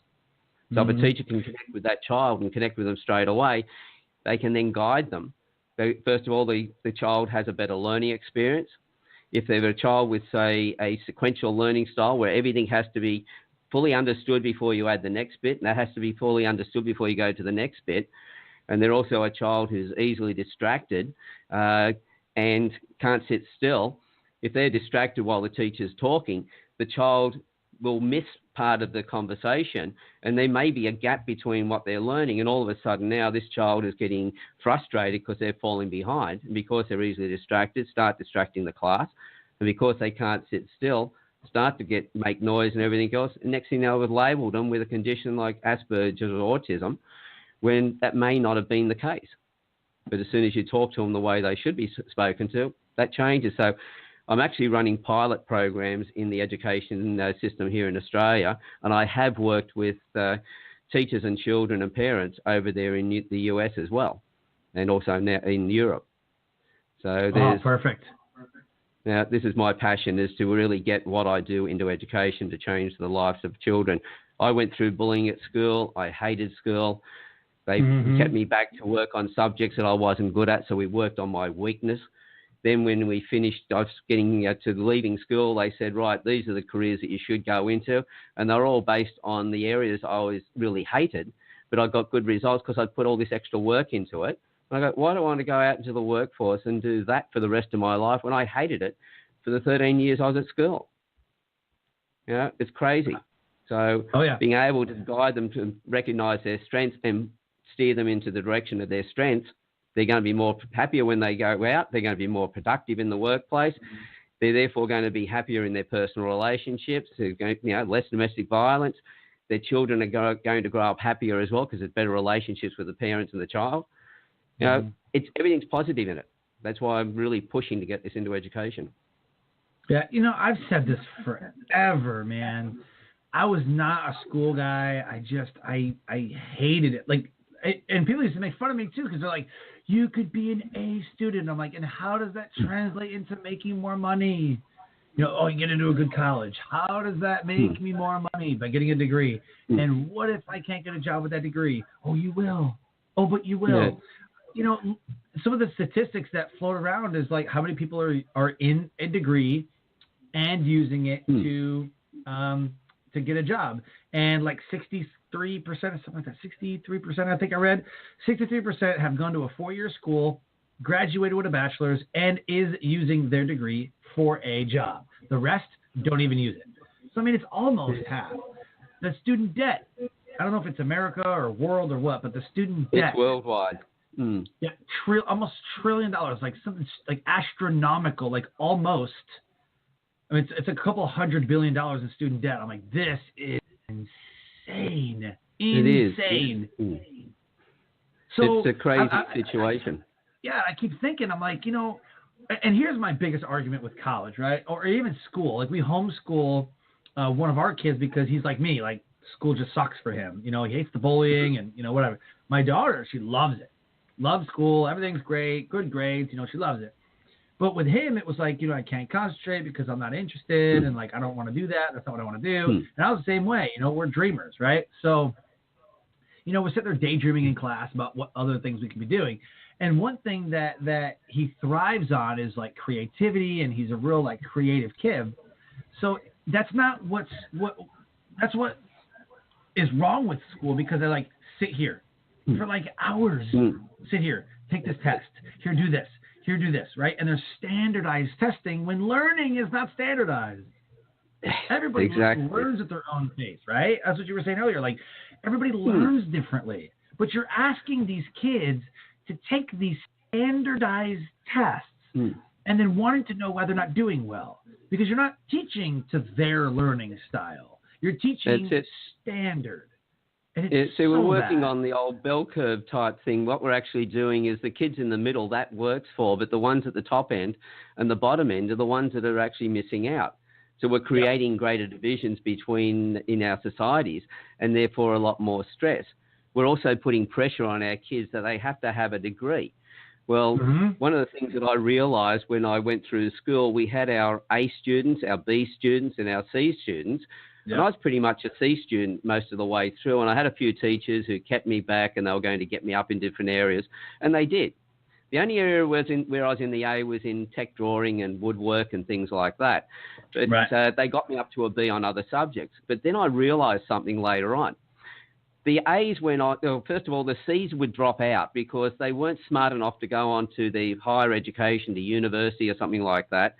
So if a teacher can connect with that child and connect with them straight away, they can then guide them. First of all, the child has a better learning experience. If they're a child with, say, a sequential learning style where everything has to be fully understood before you add the next bit, and that has to be fully understood before you go to the next bit, and they're also a child who's easily distracted and can't sit still, if they're distracted while the teacher's talking, the child will miss part of the conversation, and there may be a gap between what they're learning, and all of a sudden now this child is getting frustrated because they're falling behind, and because they're easily distracted, start distracting the class, and because they can't sit still, start to make noise and everything else. And next thing you know, we've labelled them with a condition like Asperger's or autism, when that may not have been the case. But as soon as you talk to them the way they should be spoken to, that changes. So I'm actually running pilot programs in the education system here in Australia, and I have worked with teachers and children and parents over there in the US as well, and also now in Europe. So perfect. Now, this is my passion, is to really get what I do into education to change the lives of children. I went through bullying at school. I hated school. They kept me back to work on subjects that I wasn't good at, so we worked on my weakness. Then when we finished, I was getting to leaving school, they said, right, these are the careers that you should go into. And they're all based on the areas I always really hated, but I got good results because I'd put all this extra work into it. And I go, why do I want to go out into the workforce and do that for the rest of my life when I hated it for the 13 years I was at school? You know, it's crazy. So being able to guide them to recognize their strengths and steer them into the direction of their strengths, they're going to be more happier when they go out. They're going to be more productive in the workplace. They're therefore going to be happier in their personal relationships. They're going, less domestic violence. Their children are going to grow up happier as well because there's better relationships with the parents and the child. Everything's positive in it. That's why I'm really pushing to get this into education. Yeah, I've said this forever, man. I was not a school guy. I hated it. And people used to make fun of me too, because they're like, you could be an A student. I'm like, and how does that translate into making more money? You get into a good college. How does that make me more money? By getting a degree. And what if I can't get a job with that degree? Oh, you will. Oh, but you will. Yeah. Some of the statistics that float around is like how many people are in a degree and using it to get a job. And like 63% or something like that, 63%, I think I read, 63% have gone to a 4-year school, graduated with a bachelor's, and is using their degree for a job. The rest don't even use it. So, I mean, it's almost half. The student debt, I don't know if it's America or world or what, but the student debt. It's worldwide. Yeah, almost $1 trillion, like something like astronomical, like almost. I mean, it's a couple $100 billion in student debt. I'm like, this is insane. Insane. So it's a crazy situation. I keep thinking, I'm like, and here's my biggest argument with college, right? Or even school. Like, we homeschool one of our kids because he's like me. Like, school just sucks for him. He hates the bullying and, whatever. My daughter, she loves it. Loves school. Everything's great. Good grades. She loves it. But with him, it was like, I can't concentrate because I'm not interested, and like I don't want to do that. That's not what I want to do. And I was the same way. We're dreamers, right? So, we're sitting there daydreaming in class about what other things we could be doing. And one thing that he thrives on is like creativity, and he's a real like creative kid. So that's not what is wrong with school, because they're like, sit here for like hours, sit here, take this test, here, do this. Here, do this, right? And there's standardized testing when learning is not standardized. Everybody learns at their own pace, right? That's what you were saying earlier. Like, everybody learns differently. But you're asking these kids to take these standardized tests and then wanting to know why they're not doing well. Because you're not teaching to their learning style. You're teaching standard. So we're working on the old bell curve type thing. What we're actually doing is the kids in the middle, that works for, but the ones at the top end and the bottom end are the ones that are actually missing out. So we're creating greater divisions in our societies, and therefore a lot more stress. We're also putting pressure on our kids that they have to have a degree. Well, one of the things that I realized when I went through school, we had our A students, our B students, and our C students. And I was pretty much a C student most of the way through, and I had a few teachers who kept me back, and they were going to get me up in different areas, and they did. The only area where I was in the A was in tech drawing and woodwork and things like that. But they got me up to a B on other subjects. But then I realized something later on. The A's went on, first of all, the C's would drop out because they weren't smart enough to go on to the higher education, to university or something like that.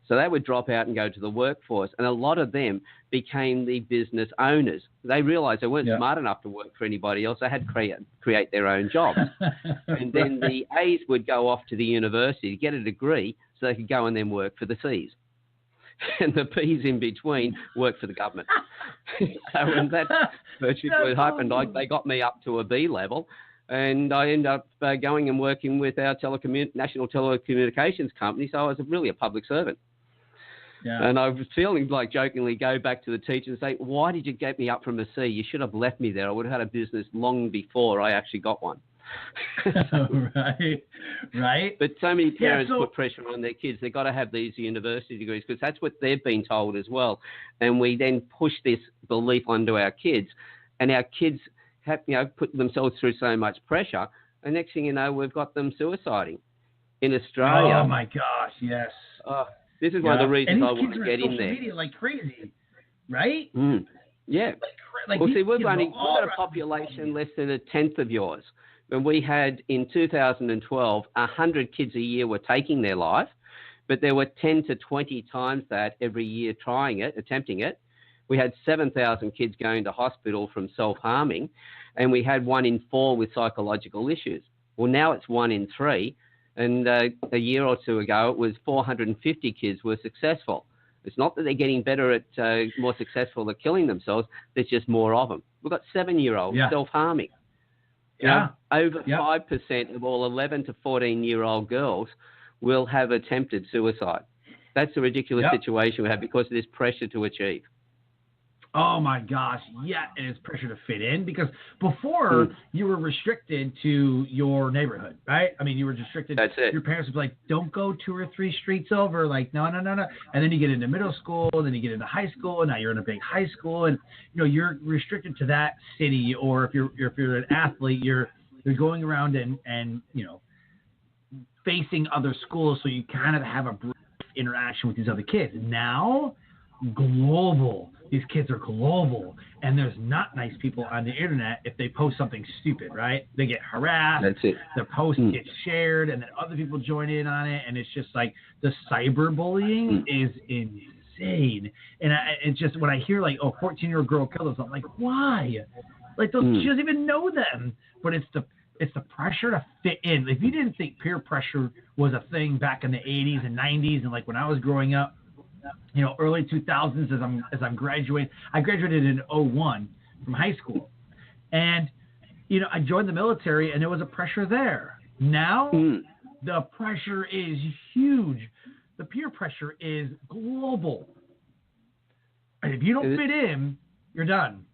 So they would drop out and go to the workforce. And a lot of them became the business owners. They realized they weren't smart enough to work for anybody else. They had to create their own jobs. And then the A's would go off to the university to get a degree so they could go and then work for the C's. And the P's in between work for the government. So when that virtually happened, they got me up to a B level, and I ended up going and working with our national telecommunications company. So I was really a public servant. Yeah. And I was feeling like jokingly go back to the teacher and say, why did you get me up from a C? You should have left me there. I would have had a business long before I actually got one. Right. But so many parents put pressure on their kids. They've got to have these university degrees because that's what they've been told as well. And we then push this belief onto our kids, and our kids have, put themselves through so much pressure. And next thing you know, we've got them suiciding in Australia. Oh my gosh, yes. This is one of the reasons I want to get in there. Media like crazy, right? Yeah. Well, see, we've got a population less than a tenth of yours. When we had, in 2012, 100 kids a year were taking their life, but there were 10 to 20 times that every year attempting it. We had 7,000 kids going to hospital from self-harming, and we had 1 in 4 with psychological issues. Well, now it's 1 in 3, and a year or two ago, it was 450 kids were successful. It's not that they're getting better at more successful at killing themselves. There's just more of them. We've got 7-year-olds self-harming. Over 5% of all 11 to 14-year-old girls will have attempted suicide. That's a ridiculous situation we have because of this pressure to achieve. Oh my gosh, yeah, and it's pressure to fit in because before you were restricted to your neighborhood, right? I mean, you were restricted. That's it. Your parents would be like, don't go 2 or 3 streets over. Like, no. And then you get into middle school, then you get into high school, and now you're in a big high school, and you're restricted to that city. Or if you're an athlete, you're going around and facing other schools, so you kind of have a brief interaction with these other kids. Now, global. These kids are global, and there's not nice people on the internet if they post something stupid, right? They get harassed. That's it. Their post gets shared, and then other people join in on it, and it's just like the cyberbullying is insane. And it's just when I hear like, 14-year-old girl killed herself, I'm like, why? Like she doesn't even know them, but it's the pressure to fit in. If you didn't think peer pressure was a thing back in the 80s and 90s, and like when I was growing up, early 2000s as I'm graduating. I graduated in 2001 from high school. And, I joined the military and there was a pressure there. Now, the pressure is huge. The peer pressure is global. And if you don't fit in, you're done.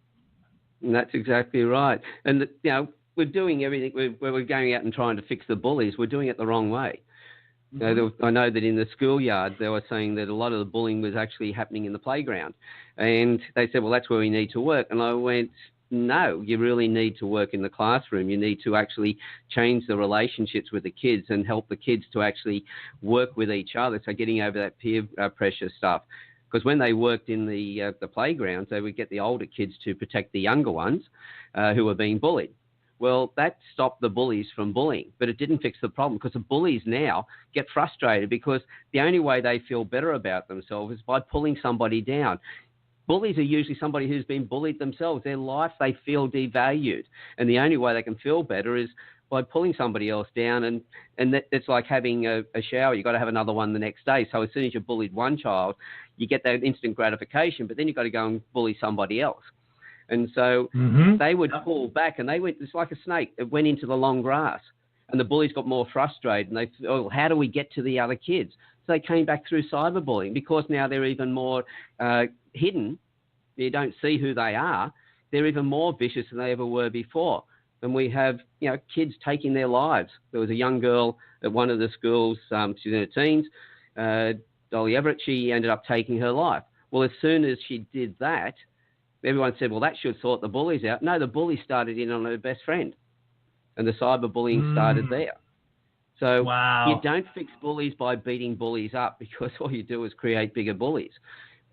And that's exactly right. And, we're doing everything. We're going out and trying to fix the bullies. We're doing it the wrong way. I know that in the schoolyard they were saying that a lot of the bullying was actually happening in the playground. And they said, well, that's where we need to work. And I went, no, you really need to work in the classroom. You need to actually change the relationships with the kids and help the kids to actually work with each other. So getting over that peer pressure stuff. Because when they worked in the playgrounds, they would get the older kids to protect the younger ones who were being bullied. Well, that stopped the bullies from bullying, but it didn't fix the problem because the bullies now get frustrated because the only way they feel better about themselves is by pulling somebody down. Bullies are usually somebody who's been bullied themselves. Their life, they feel devalued. And the only way they can feel better is by pulling somebody else down. And it's like having a shower. You've got to have another one the next day. So as soon as you bullied one child, you get that instant gratification, but then you've got to go and bully somebody else. And so they would pull back, and it's like a snake. It went into the long grass, and the bullies got more frustrated, and they thought, oh, how do we get to the other kids? So they came back through cyberbullying because now they're even more hidden. You don't see who they are. They're even more vicious than they ever were before. And we have, kids taking their lives. There was a young girl at one of the schools, she's in her teens, Dolly Everett, she ended up taking her life. Well, as soon as she did that, everyone said, well, that should sort the bullies out. No, the bully started in on her best friend, and the cyberbullying started there. So you don't fix bullies by beating bullies up because all you do is create bigger bullies.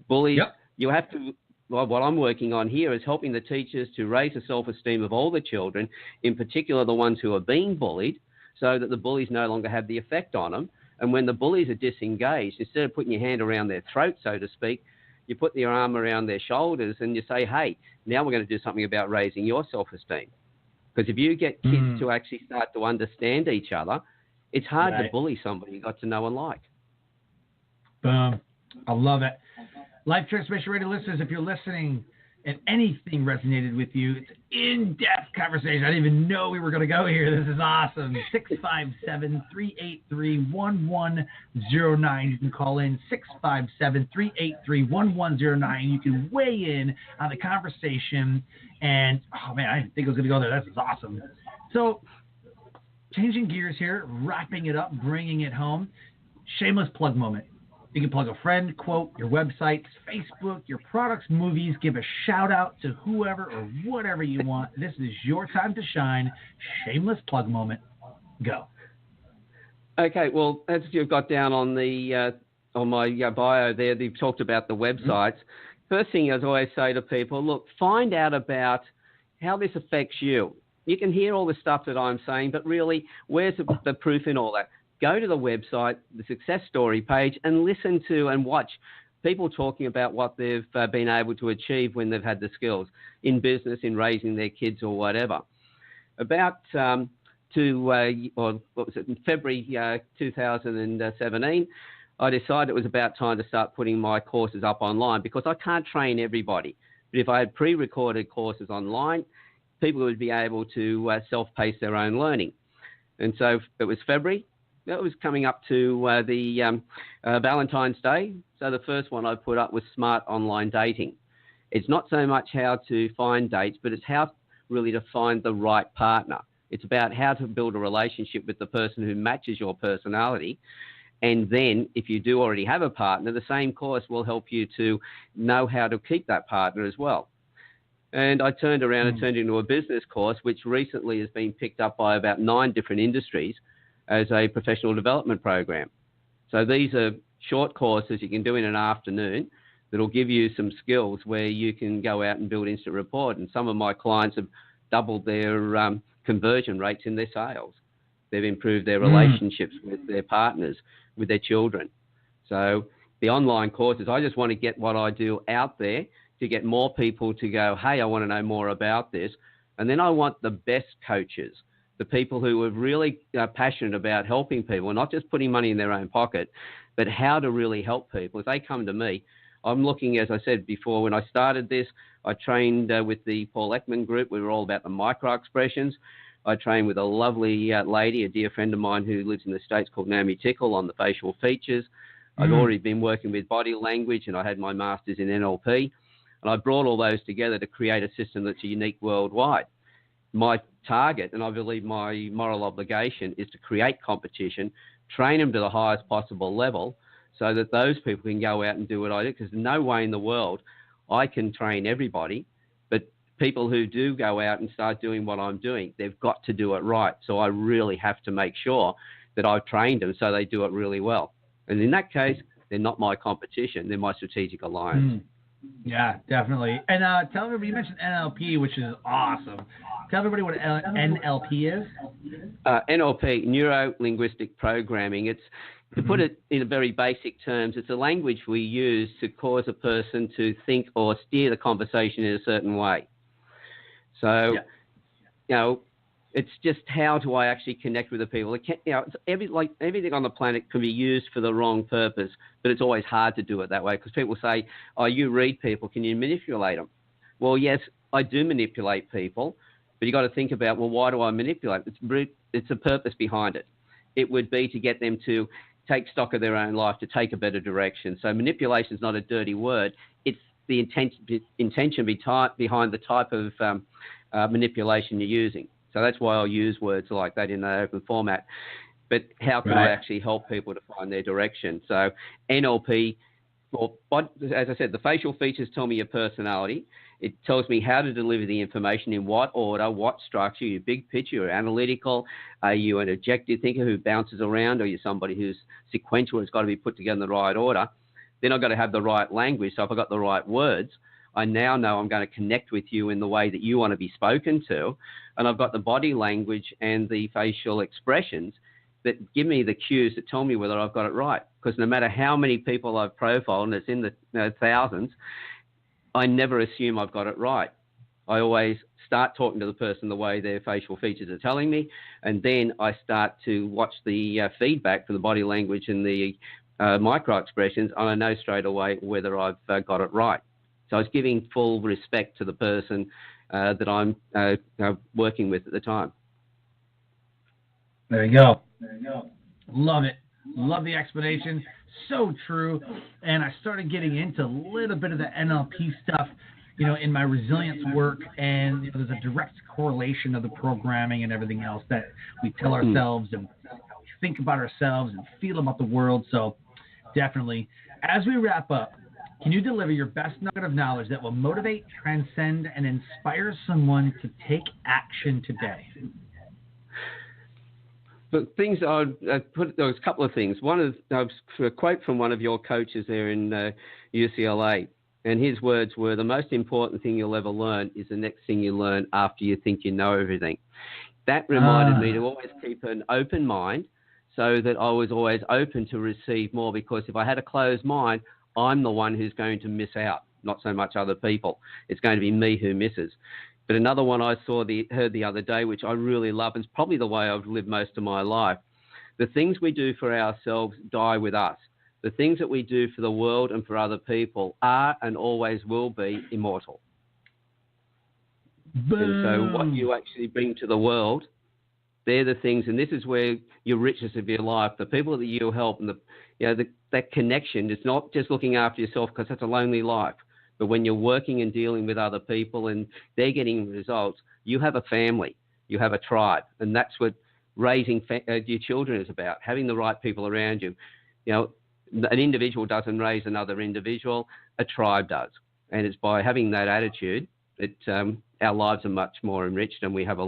Bullies, you have to, what I'm working on here is helping the teachers to raise the self-esteem of all the children, in particular the ones who are being bullied, so that the bullies no longer have the effect on them. And when the bullies are disengaged, instead of putting your hand around their throat, so to speak, you put your arm around their shoulders and you say, hey, now we're going to do something about raising your self-esteem. Because if you get kids to actually start to understand each other, it's hard to bully somebody you got to know and like. Boom. I love it. Life Transformation Radio listeners, if you're listening and anything resonated with you, it's an in-depth conversation. I didn't even know we were going to go here. This is awesome. 657-383-1109. You can call in 657-383-1109. You can weigh in on the conversation. And, oh, man, I didn't think it was going to go there. This is awesome. So, changing gears here, wrapping it up, bringing it home. Shameless plug moment. You can plug a friend, quote, your websites, Facebook, your products, movies. Give a shout out to whoever or whatever you want. This is your time to shine. Shameless plug moment. Go. Okay, well, as you've got down on the on my bio there, you've talked about the websites. First thing I always say to people, look, find out about how this affects you. You can hear all the stuff that I'm saying, but really, where's the proof in all that? Go to the website, the success story page, and listen to and watch people talking about what they've been able to achieve when they've had the skills in business, in raising their kids or whatever. About in February 2017, I decided it was about time to start putting my courses up online because I can't train everybody. But if I had pre-recorded courses online, people would be able to self-pace their own learning. And so it was February. It was coming up to the Valentine's Day. So the first one I put up was Smart Online Dating. It's not so much how to find dates, but it's how really to find the right partner. It's about how to build a relationship with the person who matches your personality. And then if you do already have a partner, the same course will help you to know how to keep that partner as well. And I turned around and turned it into a business course, which recently has been picked up by about 9 different industries as a professional development program. So these are short courses you can do in an afternoon that'll give you some skills where you can go out and build instant rapport. And some of my clients have doubled their conversion rates in their sales. They've improved their relationships with their partners, with their children. So the online courses, I just want to get what I do out there to get more people to go, hey, I want to know more about this. And then I want the best coaches, the people who are really passionate about helping people, not just putting money in their own pocket, but how to really help people. If they come to me, I'm looking, as I said before, when I started this, I trained with the Paul Ekman group. We were all about the micro expressions. I trained with a lovely lady, a dear friend of mine who lives in the States called Naomi Tickle on the facial features. I'd already been working with body language, and I had my master's in NLP. And I brought all those together to create a system that's unique worldwide. My target, and I believe my moral obligation, is to create competition, train them to the highest possible level so that those people can go out and do what I do, because there's no way in the world I can train everybody, but people who do go out and start doing what I'm doing, they've got to do it right. So I really have to make sure that I've trained them so they do it really well. And in that case, they're not my competition. They're my strategic alliance. Yeah, definitely. And tell everybody, you mentioned NLP, which is awesome. Tell everybody what NLP is. NLP, Neuro-Linguistic Programming. It's, to put it in very basic terms, it's a language we use to cause a person to think or steer the conversation in a certain way. So, you know, it's just how do I actually connect with the people? It you know, it's everything on the planet can be used for the wrong purpose, but it's always hard to do it that way because people say, oh, you read people, can you manipulate them? Well, yes, I do manipulate people, but you got to think about, well, why do I manipulate? It's a purpose behind it. It would be to get them to take stock of their own life, to take a better direction. So manipulation is not a dirty word. It's the intention behind the type of manipulation you're using. So that's why I'll use words like that in an open format. But how can I actually help people to find their direction? So NLP, well, as I said, the facial features tell me your personality. It tells me how to deliver the information, in what order, what structure. You're big picture, you're analytical. Are you an objective thinker who bounces around, or you're somebody who's sequential, it's got to be put together in the right order? Then I've got to have the right language. So if I've got the right words, I now know I'm going to connect with you in the way that you want to be spoken to. And I've got the body language and the facial expressions that give me the cues that tell me whether I've got it right. Because no matter how many people I've profiled, and it's in the thousands, I never assume I've got it right. I always start talking to the person the way their facial features are telling me, and then I start to watch the feedback from the body language and the micro expressions, and I know straight away whether I've got it right. So I was giving full respect to the person that I'm working with at the time. There you go. Love it. Love the explanation. So true. And I started getting into a little bit of the NLP stuff, you know, in my resilience work. And you know, there's a direct correlation of the programming and everything else that we tell ourselves and how we think about ourselves and feel about the world. So definitely, as we wrap up, can you deliver your best nugget of knowledge that will motivate, transcend, and inspire someone to take action today? But things there was a couple of things. One is a quote from one of your coaches there in UCLA, and his words were, "The most important thing you'll ever learn is the next thing you learn after you think you know everything." That reminded me to always keep an open mind, so that I was always open to receive more. Because if I had a closed mind, I'm the one who's going to miss out, not so much other people. It's going to be me who misses. But another one I heard the other day, which I really love, and it's probably the way I've lived most of my life. The things we do for ourselves die with us. The things that we do for the world and for other people are and always will be immortal. Boom. And so what you actually bring to the world, they're the things, and this is where your richness of your life, the people that you help, and that connection, it's not just looking after yourself, because that's a lonely life. But when you're working and dealing with other people and they're getting results, you have a family, you have a tribe. And that's what raising your children is about, having the right people around you. You know, an individual doesn't raise another individual, a tribe does. And it's by having that attitude that our lives are much more enriched, and we have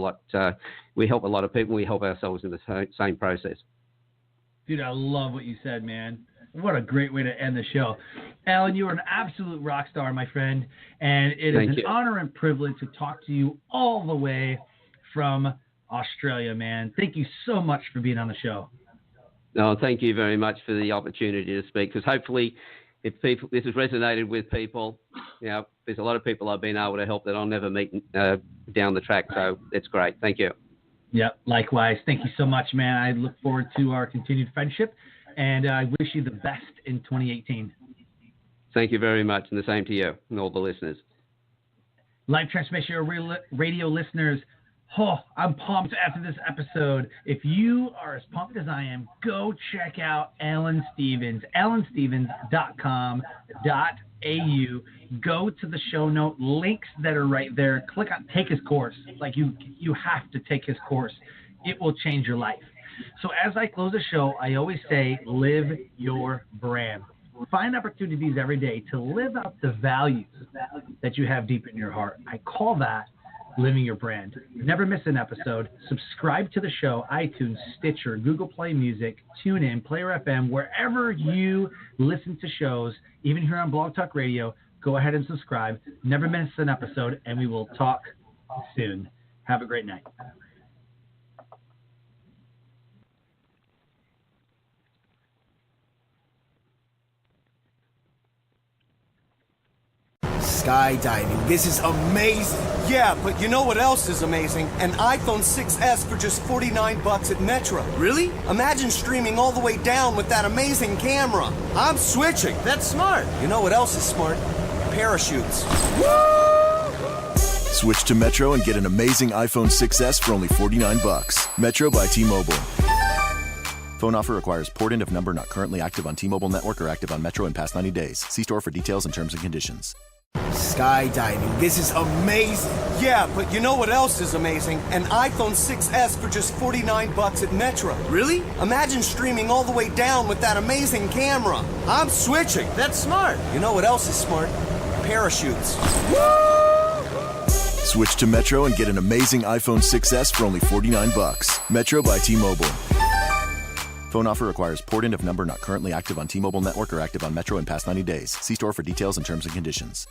we help a lot of people, we help ourselves in the same process. Dude, I love what you said, man. What a great way to end the show. Alan, you are an absolute rock star, my friend, and it is an honor and privilege to talk to you all the way from Australia, man. Thank you so much for being on the show. No, thank you very much for the opportunity to speak, because hopefully if this has resonated with people, you know, there's a lot of people I've been able to help that I'll never meet down the track, so it's great. Thank you. Yep, likewise. Thank you so much, man. I look forward to our continued friendship, and I wish you the best in 2018. Thank you very much, and the same to you and all the listeners. Life Transformation Radio listeners, I'm pumped after this episode. If you are as pumped as I am, go check out Alan Stevens, alanstevens.com.au. Go to the show note, links that are right there. Click on take his course. Like you have to take his course. It will change your life. So as I close the show, I always say, live your brand. Find opportunities every day to live out the values that you have deep in your heart. I call that living your brand. Never miss an episode. Subscribe to the show, iTunes, Stitcher, Google Play Music, TuneIn, Player FM, wherever you listen to shows, even here on Blog Talk Radio. Go ahead and subscribe. Never miss an episode, and we will talk soon. Have a great night. Skydiving. This is amazing. Yeah, but you know what else is amazing? An iPhone 6S for just 49 bucks at Metro. Really? Imagine streaming all the way down with that amazing camera. I'm switching. That's smart. You know what else is smart? Parachutes. Switch to Metro and get an amazing iPhone 6S for only 49 bucks. Metro by T-Mobile. Phone offer requires port-in of number not currently active on T-Mobile network or active on Metro in past 90 days. See store for details and terms and conditions. Skydiving. This is amazing. Yeah, but you know what else is amazing? An iPhone 6S for just 49 bucks at Metro. Really? Imagine streaming all the way down with that amazing camera. I'm switching. That's smart. You know what else is smart? Parachutes. Switch to Metro and get an amazing iPhone 6S for only 49 bucks. Metro by T-Mobile. Phone offer requires port-in of number not currently active on T-Mobile network or active on Metro in past 90 days. See store for details and terms and conditions.